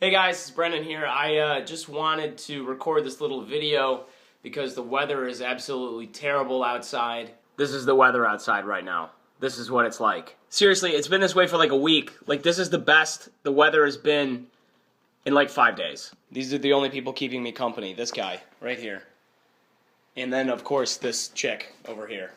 Hey guys, it's Brendan here. I just wanted to record this little video because the weather is absolutely terrible outside. This is the weather outside right now. This is what it's like. Seriously, it's been this way for like a week. Like, this is the best the weather has been in like 5 days. These are the only people keeping me company. This guy right here. And then, of course, this chick over here.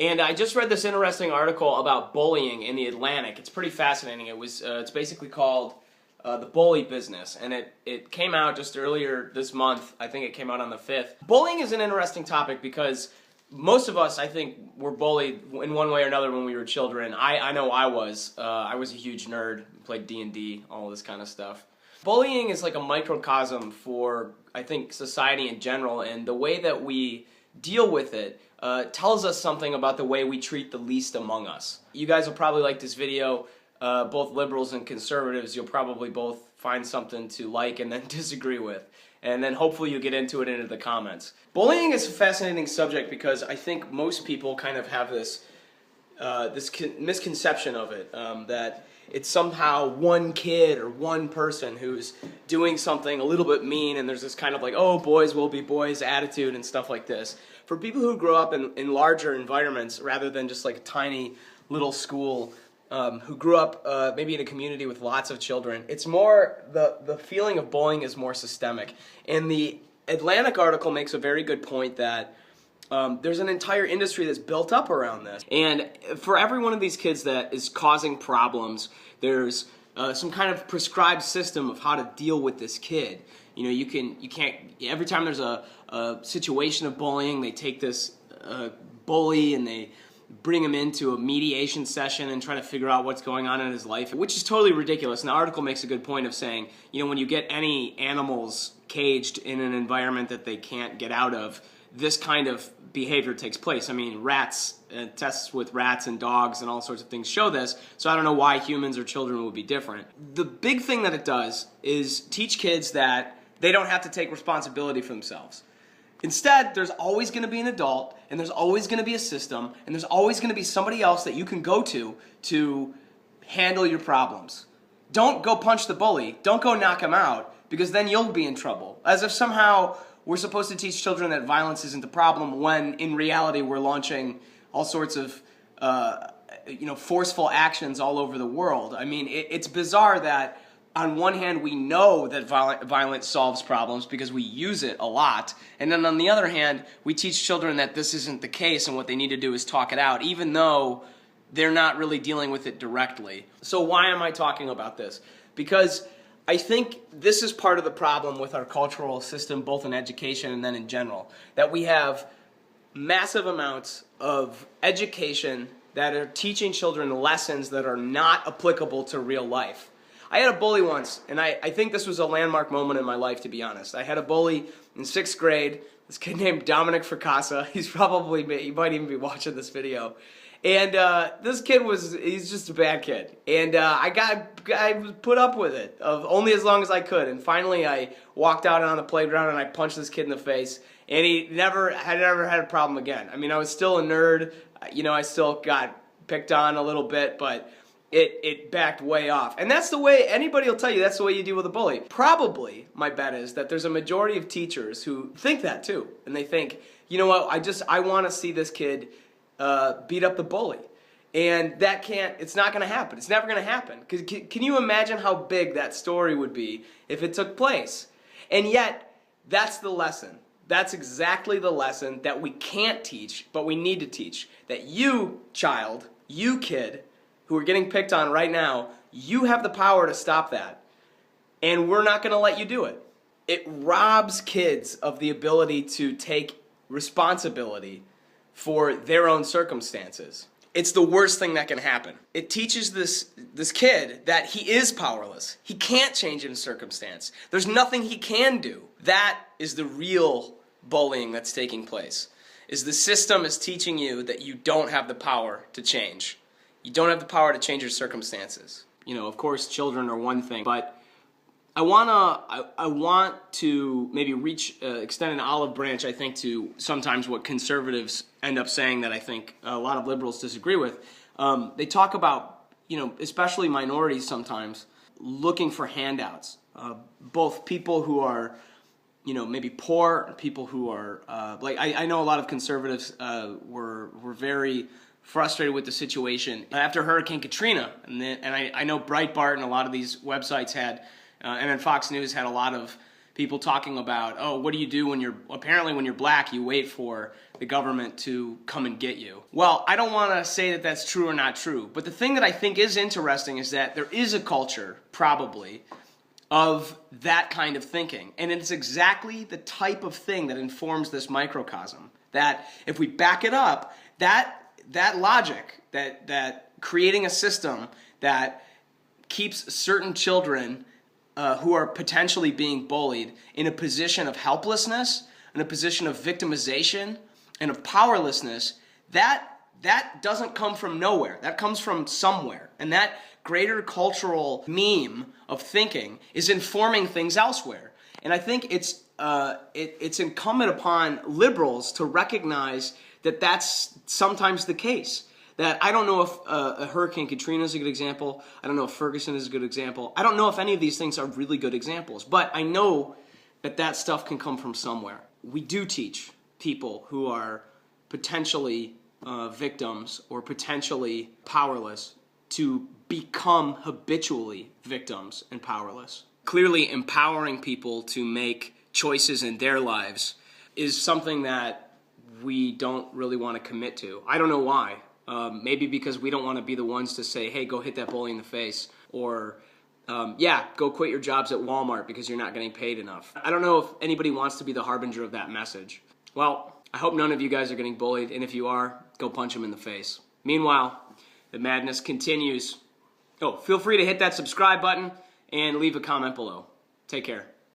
And I just read this interesting article about bullying in the Atlantic. It's pretty fascinating. It's basically called The Bully Business, and it came out just earlier this month. I think it came out on the 5th. Bullying is an interesting topic because most of us, I think, were bullied in one way or another when we were children. I know I was. I was a huge nerd, played D&D, all this kind of stuff. Bullying is like a microcosm for, I think, society in general, and the way that we deal with it tells us something about the way we treat the least among us. You guys will probably like this video, both liberals and conservatives. You'll probably both find something to like and then disagree with. And then hopefully you'll get into it into the comments. Bullying is a fascinating subject because I think most people kind of have this misconception of it, that it's somehow one kid or one person who's doing something a little bit mean, and there's this kind of like, oh, boys will be boys attitude and stuff like this. For people who grow up in larger environments rather than just like a tiny little school, who grew up maybe in a community with lots of children, it's more, the feeling of bullying is more systemic. And the Atlantic article makes a very good point that there's an entire industry that's built up around this. And for every one of these kids that is causing problems, there's some kind of prescribed system of how to deal with this kid. You know, you can't, every time there's a situation of bullying, they take this bully and they bring him into a mediation session and try to figure out what's going on in his life, which is totally ridiculous. And the article makes a good point of saying, you know, when you get any animals caged in an environment that they can't get out of, this kind of behavior takes place. I mean, rats, tests with rats and dogs and all sorts of things show this, so I don't know why humans or children would be different. The big thing that it does is teach kids that they don't have to take responsibility for themselves. Instead, there's always going to be an adult, and there's always going to be a system, and there's always going to be somebody else that you can go to handle your problems. Don't go punch the bully. Don't go knock him out, because then you'll be in trouble. As if somehow we're supposed to teach children that violence isn't the problem, when in reality we're launching all sorts of forceful actions all over the world. I mean, it's bizarre that on one hand we know that violence solves problems because we use it a lot, and then on the other hand we teach children that this isn't the case and what they need to do is talk it out, even though they're not really dealing with it directly. So why am I talking about this? Because I think this is part of the problem with our cultural system, both in education and then in general, that we have massive amounts of education that are teaching children lessons that are not applicable to real life. I had a bully once, and I think this was a landmark moment in my life, to be honest. I had a bully in 6th grade, this kid named Dominic Fracassa. He might even be watching this video. And this kid he's just a bad kid. And I put up with it, only as long as I could. And finally I walked out on the playground and I punched this kid in the face. And he never had a problem again. I mean, I was still a nerd. You know, I still got picked on a little bit, but it backed way off. And that's the way, anybody will tell you, that's the way you deal with a bully. Probably, my bet is that there's a majority of teachers who think that too. And they think, you know what, I want to see this kid beat up the bully. And it's not going to happen. It's never going to happen. Can you imagine how big that story would be if it took place? And yet, that's the lesson. That's exactly the lesson that we can't teach, but we need to teach. That you, child, you kid, who are getting picked on right now, you have the power to stop that. And we're not going to let you do it. It robs kids of the ability to take responsibility for their own circumstances. It's the worst thing that can happen. It teaches this kid that he is powerless. He can't change his circumstance. There's nothing he can do. That is the real bullying that's taking place. Is the system is teaching you that you don't have the power to change. You don't have the power to change your circumstances. You know, of course, children are one thing, but I want to maybe extend an olive branch, I think, to sometimes what conservatives end up saying that I think a lot of liberals disagree with. They talk about especially minorities sometimes, looking for handouts. Both people who are, maybe poor, people who are, I know a lot of conservatives were very frustrated with the situation after Hurricane Katrina. And I know Breitbart and a lot of these websites had, and then Fox News had a lot of people talking about, oh, what do you do when you're black, you wait for the government to come and get you. Well, I don't want to say that that's true or not true, but the thing that I think is interesting is that there is a culture, probably, of that kind of thinking. And it's exactly the type of thing that informs this microcosm. That if we back it up, that logic, that creating a system that keeps certain children who are potentially being bullied in a position of helplessness, in a position of victimization, and of powerlessness, that doesn't come from nowhere. That comes from somewhere. And that greater cultural meme of thinking is informing things elsewhere. And I think it's incumbent upon liberals to recognize that that's sometimes the case. That I don't know if a Hurricane Katrina is a good example. I don't know if Ferguson is a good example. I don't know if any of these things are really good examples. But I know that stuff can come from somewhere. We do teach people who are potentially victims or potentially powerless to become habitually victims and powerless. Clearly, empowering people to make choices in their lives is something that we don't really want to commit to. I don't know why. Maybe because we don't want to be the ones to say, hey, go hit that bully in the face. Or, go quit your jobs at Walmart because you're not getting paid enough. I don't know if anybody wants to be the harbinger of that message. Well, I hope none of you guys are getting bullied, and if you are, go punch them in the face. Meanwhile, the madness continues. Oh, feel free to hit that subscribe button and leave a comment below. Take care.